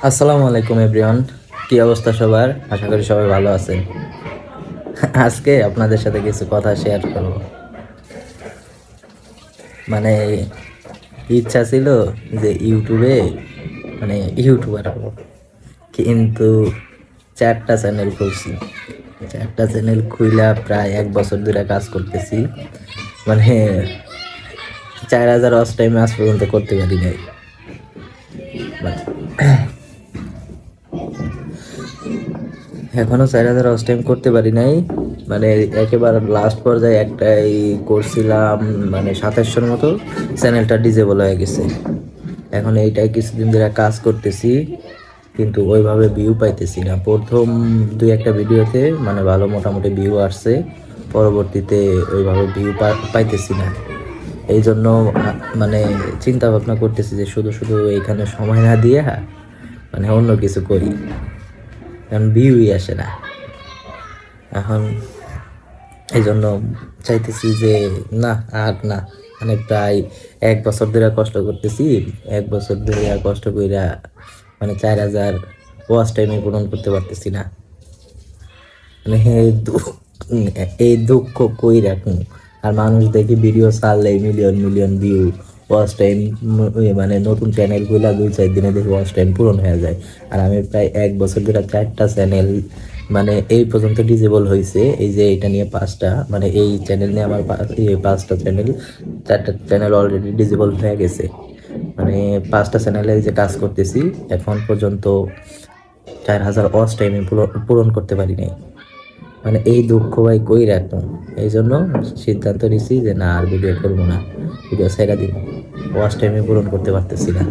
আসসালামু আলাইকুম এভরিওয়ান। কি অবস্থা সবার? আশা করি সবাই ভালো আছেন। আজকে আপনাদের সাথে কিছু কথা শেয়ার করব। মানে ইচ্ছা ছিল যে ইউটিউবে ইউটিউবার হবো, কিন্তু 4টা চ্যানেল খুলছি। 4টা চ্যানেল খুইলা প্রায় 1 বছর ধরে কাজ করতেছি। মানে 4,000 ওয়াচ টাইম আজ পর্যন্ত করতে পারি নাই। মানে এখনো 4,000 ওয়াচ টাইম করতে পারি নাই। মানে একেবারে লাস্ট পর্যায়ে একটাই করছিলাম, মানে 2700-র মতো। চ্যানেলটা ডিজেবল হয়ে গেছে। এখন এইটাই কিছুদিন ধরে কাজ করতেছি, কিন্তু ওইভাবে ভিউ পাইতেছি না। প্রথম 2-1টা ভিডিওতে মানে ভালো মোটামুটি ভিউ আসছে, পরবর্তীতে ওইভাবে ভিউ পাইতেছি না। এই জন্য মানে চিন্তা ভাবনা করতেছি যে শুধু শুধু এইখানে সময় না দিয়ে মানে অন্য কিছু করি, কারণ ভিউই আসে না। এখন এই জন্য চাইতেছি যে না, আর না, মানে প্রায় 1 বছর ধরে কষ্ট করতেছি। 1 বছর ধরে কষ্ট কইরা মানে 4,000 ওয়াচ টাইমে পূরণ করতে পারতেছি না। মানে এই দুঃখ কই রাখুন। আর মানুষ দেখি ভিডিও ছাড়লেই million million view, watch time, মানে নতুন চ্যানেল গুলা 2-4 দিনে দেখি ওয়াচ টাইম পূরণ হয়ে যায়। আর আমি প্রায় 1 বছর ধরে 4টা চ্যানেল মানে এই পর্যন্ত ডিজেবল হয়েছে। এই যে এটা নিয়ে 5টা, মানে এই চ্যানেল নিয়ে আমার 5টা চ্যানেল, 4টা চ্যানেল অলরেডি ডিজেবল হয়ে গেছে। মানে 5টা চ্যানেলে যে কাজ করতেছি, এখন পর্যন্ত 4,000 ওয়াচ টাইমে পূরণ করতে পারি নাই। মানে এই দুঃখ ভাই কই রাখবো। এই জন্য সিদ্ধান্ত নিছি যে না, আর ভিডিও করবো না, ভিডিও ছেড়ে দিব। ওয়াচ টাইমে পূরণ করতে পারতেছি না।